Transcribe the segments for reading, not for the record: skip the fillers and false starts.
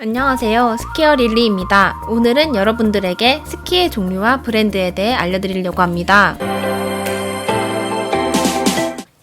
안녕하세요. 스키어 릴리입니다. 오늘은 여러분들에게 스키의 종류와 브랜드에 대해 알려드리려고 합니다.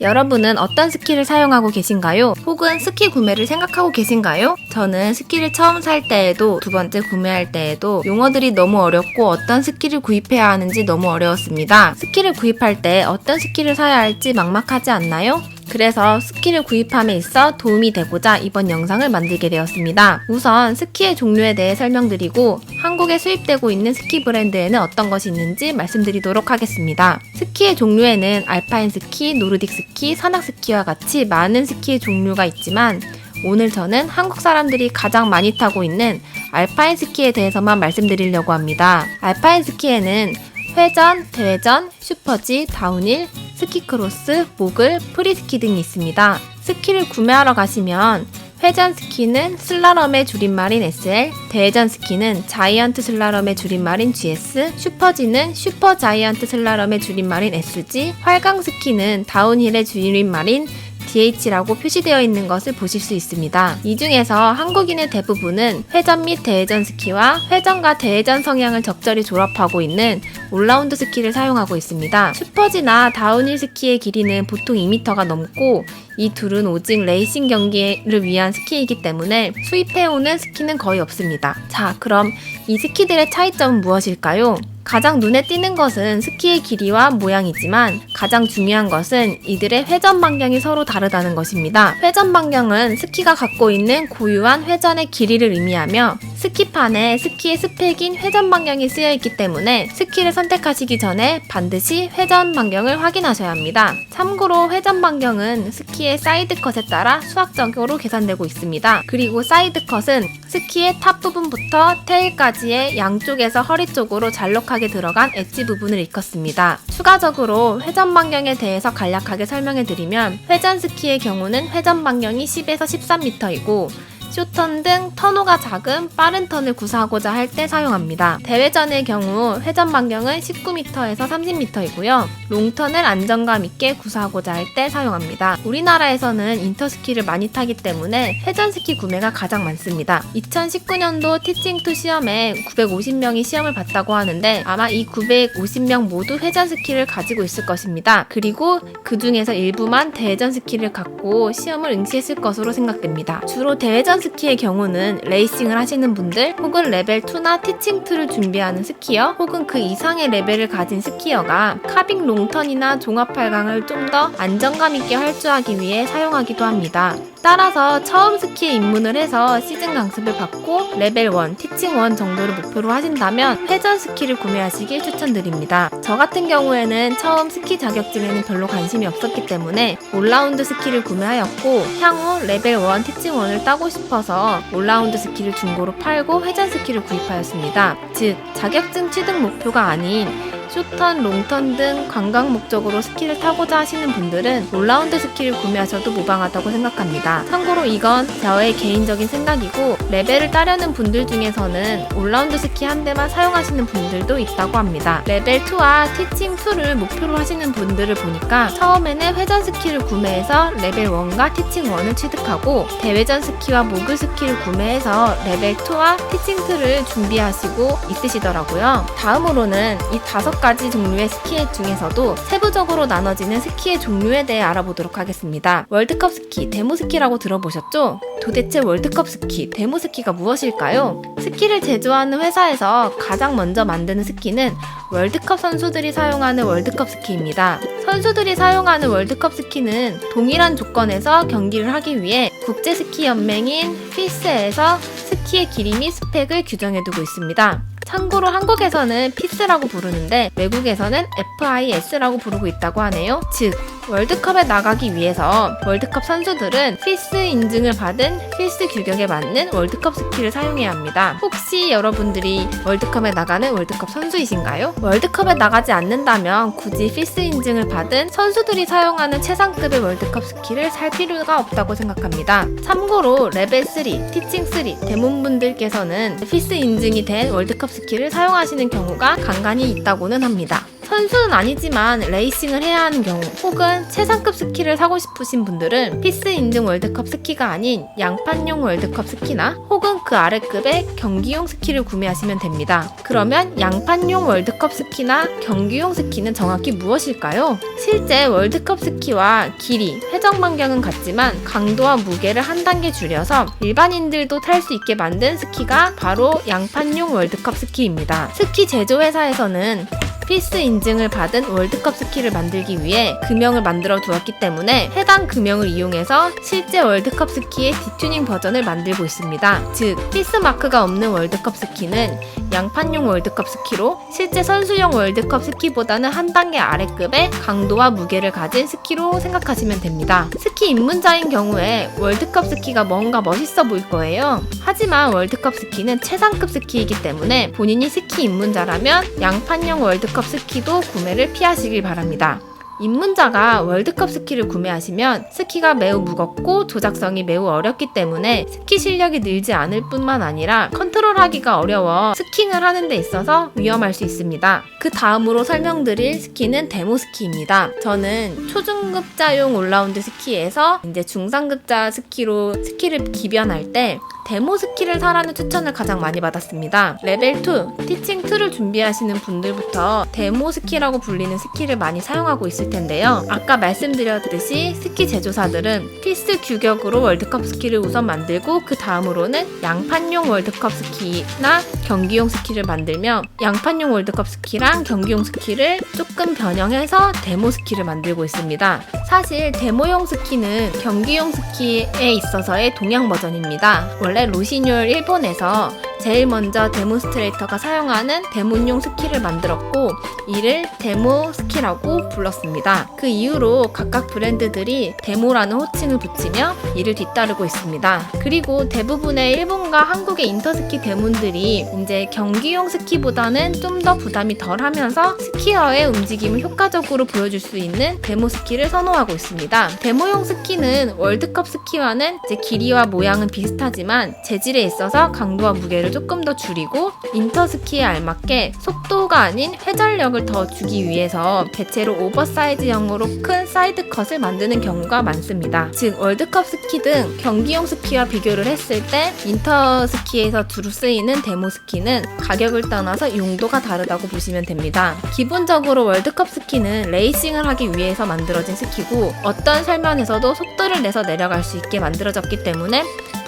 여러분은 어떤 스키를 사용하고 계신가요? 혹은 스키 구매를 생각하고 계신가요? 저는 스키를 처음 살 때에도 두 번째 구매할 때에도 용어들이 너무 어렵고 어떤 스키를 구입해야 하는지 너무 어려웠습니다. 스키를 구입할 때 어떤 스키를 사야 할지 막막하지 않나요? 그래서 스키를 구입함에 있어 도움이 되고자 이번 영상을 만들게 되었습니다. 우선 스키의 종류에 대해 설명드리고 한국에 수입되고 있는 스키 브랜드에는 어떤 것이 있는지 말씀드리도록 하겠습니다. 스키의 종류에는 알파인 스키, 노르딕 스키, 산악 스키와 같이 많은 스키의 종류가 있지만 오늘 저는 한국 사람들이 가장 많이 타고 있는 알파인 스키에 대해서만 말씀드리려고 합니다. 알파인 스키에는 회전, 대회전, 슈퍼지, 다운힐, 스키크로스, 모글, 프리스키 등이 있습니다. 스키를 구매하러 가시면 회전 스키는 슬라럼의 줄임말인 SL, 대회전 스키는 자이언트 슬라럼의 줄임말인 GS, 슈퍼지는 슈퍼 자이언트 슬라럼의 줄임말인 SG, 활강 스키는 다운힐의 줄임말인 DH라고 표시되어 있는 것을 보실 수 있습니다. 이 중에서 한국인의 대부분은 회전 및 대회전 스키와 회전과 대회전 성향을 적절히 조합하고 있는 올라운드 스키를 사용하고 있습니다. 슈퍼지나 다운힐 스키의 길이는 보통 2m가 넘고 이 둘은 오직 레이싱 경기를 위한 스키이기 때문에 수입해오는 스키는 거의 없습니다. 자, 그럼 이 스키들의 차이점은 무엇일까요? 가장 눈에 띄는 것은 스키의 길이와 모양이지만 가장 중요한 것은 이들의 회전 반경이 서로 다르다는 것입니다. 회전 반경은 스키가 갖고 있는 고유한 회전의 길이를 의미하며 스키판에 스키의 스펙인 회전 반경이 쓰여 있기 때문에 스키를 선택하시기 전에 반드시 회전 반경을 확인하셔야 합니다. 참고로 회전 반경은 스키의 사이드 컷에 따라 수학적으로 계산되고 있습니다. 그리고 사이드 컷은 스키의 탑 부분부터 테일까지의 양쪽에서 허리 쪽으로 잘록하게 들어간 엣지 부분을 일컫습니다. 추가적으로 회전 반경에 대해서 간략하게 설명해드리면 회전 스키의 경우는 회전 반경이 10에서 13m이고 쇼턴 등 턴호가 작은 빠른 턴을 구사하고자 할 때 사용합니다. 대회전의 경우 회전 반경은 19m에서 30m이고요. 롱턴을 안정감 있게 구사하고자 할 때 사용합니다. 우리나라에서는 인터스키를 많이 타기 때문에 회전 스키 구매가 가장 많습니다. 2019년도 티칭2 시험에 950명이 시험을 봤다고 하는데 아마 이 950명 모두 회전 스키를 가지고 있을 것입니다. 그리고 그 중에서 일부만 대회전 스키를 갖고 시험을 응시했을 것으로 생각됩니다. 주로 대회전 스키의 경우는 레이싱을 하시는 분들 혹은 레벨 2나 티칭2를 준비하는 스키어 혹은 그 이상의 레벨을 가진 스키어가 카빙 롱턴이나 종합 8강을 좀 더 안정감 있게 활주하기 위해 사용하기도 합니다. 따라서 처음 스키에 입문을 해서 시즌 강습을 받고 레벨 1, 티칭 1 정도를 목표로 하신다면 회전 스키를 구매하시길 추천드립니다. 저 같은 경우에는 처음 스키 자격증에는 별로 관심이 없었기 때문에 올라운드 스키를 구매하였고 향후 레벨 1, 티칭 1을 따고 싶어서 올라운드 스키를 중고로 팔고 회전 스키를 구입하였습니다. 즉, 자격증 취득 목표가 아닌 쇼턴, 롱턴 등 관광 목적으로 스키를 타고자 하시는 분들은 올라운드 스키를 구매하셔도 무방하다고 생각합니다. 참고로 이건 저의 개인적인 생각이고 레벨을 따려는 분들 중에서는 올라운드 스키 한 대만 사용하시는 분들도 있다고 합니다. 레벨 2와 티칭 2를 목표로 하시는 분들을 보니까 처음에는 회전 스키를 구매해서 레벨 1과 티칭 1을 취득하고 대회전 스키와 모글 스키를 구매해서 레벨 2와 티칭 2를 준비하시고 있으시더라고요. 다음으로는 이 5가지 종류의 스키 중에서도 세부적으로 나눠지는 스키의 종류에 대해 알아보도록 하겠습니다. 월드컵 스키, 데모 스키라고 들어보셨죠? 도대체 월드컵 스키, 데모 스키가 무엇일까요? 스키를 제조하는 회사에서 가장 먼저 만드는 스키는 월드컵 선수들이 사용하는 월드컵 스키입니다. 선수들이 사용하는 월드컵 스키는 동일한 조건에서 경기를 하기 위해 국제스키연맹인 FIS에서 스키의 길이 및 스펙을 규정해두고 있습니다. 참고로 한국에서는 피스라고 부르는데 외국에서는 FIS라고 부르고 있다고 하네요. 즉, 월드컵에 나가기 위해서 월드컵 선수들은 피스 인증을 받은 피스 규격에 맞는 월드컵 스키를 사용해야 합니다. 혹시 여러분들이 월드컵에 나가는 월드컵 선수이신가요? 월드컵에 나가지 않는다면 굳이 피스 인증을 받은 선수들이 사용하는 최상급의 월드컵 스키를 살 필요가 없다고 생각합니다. 참고로 레벨 3, 티칭 3 대문분들께서는 피스 인증이 된 월드컵 스키를 사용하시는 경우가 간간히 있다고는 합니다. 선수는 아니지만 레이싱을 해야 하는 경우, 혹은 최상급 스키를 사고 싶으신 분들은 피스 인증 월드컵 스키가 아닌 양판용 월드컵 스키나 혹은 그 아래급의 경기용 스키를 구매하시면 됩니다. 그러면 양판용 월드컵 스키나 경기용 스키는 정확히 무엇일까요? 실제 월드컵 스키와 길이, 회전 반경은 같지만 강도와 무게를 한 단계 줄여서 일반인들도 탈 수 있게 만든 스키가 바로 양판용 월드컵 스키입니다. 스키 제조회사에서는 피스 인증을 받은 월드컵 스키를 만들기 위해 금형을 만들어 두었기 때문에 해당 금형을 이용해서 실제 월드컵 스키의 디튜닝 버전을 만들고 있습니다. 즉, 피스 마크가 없는 월드컵 스키는 양판용 월드컵 스키로 실제 선수용 월드컵 스키보다는 한 단계 아래급의 강도와 무게를 가진 스키로 생각하시면 됩니다. 스키 입문자인 경우에 월드컵 스키가 뭔가 멋있어 보일 거예요. 하지만 월드컵 스키는 최상급 스키이기 때문에 본인이 스키 입문자라면 양판용 월드컵 스키도 구매를 피하시길 바랍니다. 입문자가 월드컵 스키를 구매하시면 스키가 매우 무겁고 조작성이 매우 어렵기 때문에 스키 실력이 늘지 않을 뿐만 아니라 컨트롤하기가 어려워 스킹을 하는 데 있어서 위험할 수 있습니다. 그 다음으로 설명드릴 스키는 데모 스키입니다. 저는 초중급자용 올라운드 스키에서 이제 중상급자 스키로 스키를 기변할 때 데모 스키를 사라는 추천을 가장 많이 받았습니다. 레벨 2, 티칭 2를 준비하시는 분들부터 데모 스키라고 불리는 스키를 많이 사용하고 있을 텐데요. 아까 말씀드렸듯이 스키 제조사들은 피스 규격으로 월드컵 스키를 우선 만들고 그 다음으로는 양판용 월드컵 스키나 경기용 스키를 만들며 양판용 월드컵 스키랑 경기용 스키를 조금 변형해서 데모 스키를 만들고 있습니다. 사실 데모용 스키는 경기용 스키에 있어서의 동양 버전입니다. 원래 로시뉴얼 일본에서 제일 먼저 데몬스트레이터가 사용하는 데몬용 스키를 만들었고 이를 데모 스키라고 불렀습니다. 그 이후로 각각 브랜드들이 데모라는 호칭을 붙이며 이를 뒤따르고 있습니다. 그리고 대부분의 일본과 한국의 인터스키 데몬들이 이제 경기용 스키보다는 좀 더 부담이 덜하면서 스키어의 움직임을 효과적으로 보여줄 수 있는 데모 스키를 선호하고 있습니다. 데모용 스키는 월드컵 스키와는 이제 길이와 모양은 비슷하지만 재질에 있어서 강도와 무게를 조금 더 줄이고 인터스키에 알맞게 속도가 아닌 회전력을 더 주기 위해서 대체로 오버사이즈형으로 큰 사이드 컷을 만드는 경우가 많습니다. 즉 월드컵 스키 등 경기용 스키와 비교를 했을 때 인터스키에서 주로 쓰이는 데모 스키는 가격을 떠나서 용도가 다르다고 보시면 됩니다. 기본적으로 월드컵 스키는 레이싱을 하기 위해서 만들어진 스키고 어떤 설면에서도 속도를 내서 내려갈 수 있게 만들어졌기 때문에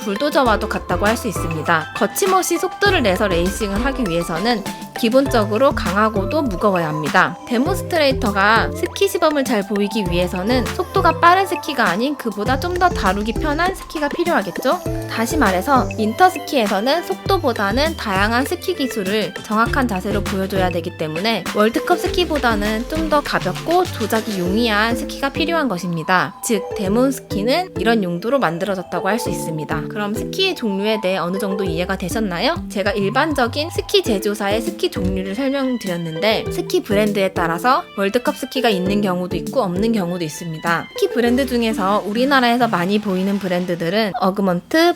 불도저와도 같다고 할 수 있습니다. 거침없이 속도를 내서 레이싱을 하기 위해서는 기본적으로 강하고도 무거워야 합니다. 데몬스트레이터가 스키 시범을 잘 보이기 위해서는 속도가 빠른 스키가 아닌 그보다 좀 더 다루기 편한 스키가 필요하겠죠? 다시 말해서 인터스키에서는 속도보다는 다양한 스키 기술을 정확한 자세로 보여줘야 되기 때문에 월드컵 스키보다는 좀 더 가볍고 조작이 용이한 스키가 필요한 것입니다. 즉 데몬 스키는 이런 용도로 만들어졌다고 할 수 있습니다. 그럼 스키의 종류에 대해 어느 정도 이해가 되셨나요? 제가 일반적인 스키 제조사의 스키 종류를 설명드렸는데 스키 브랜드에 따라서 월드컵 스키가 있는 경우도 있고 없는 경우도 있습니다. 스키 브랜드 중에서 우리나라에서 많이 보이는 브랜드들은 어그먼트,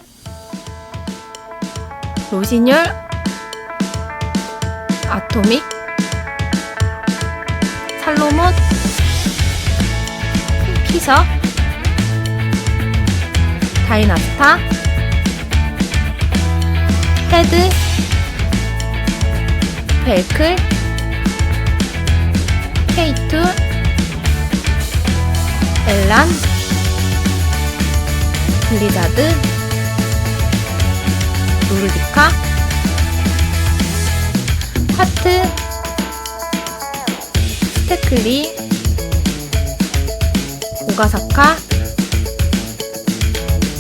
로시뉴얼, 아토믹, 살로몬, 피셔, 다이나스타, 헤드, 벨클, K2, 엘란, 블리자드, 노르디카, 하트, 스테클리, 오가사카,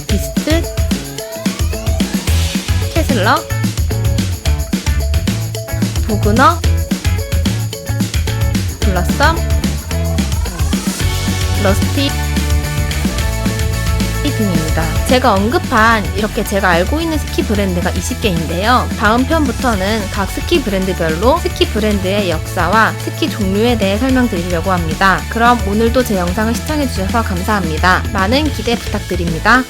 비스트, 캐슬러, 보그너, 블러썸, 러스티 등입니다. 제가 언급한 이렇게 제가 알고 있는 스키 브랜드가 20개인데요. 다음 편부터는 각 스키 브랜드별로 스키 브랜드의 역사와 스키 종류에 대해 설명드리려고 합니다. 그럼 오늘도 제 영상을 시청해주셔서 감사합니다. 많은 기대 부탁드립니다.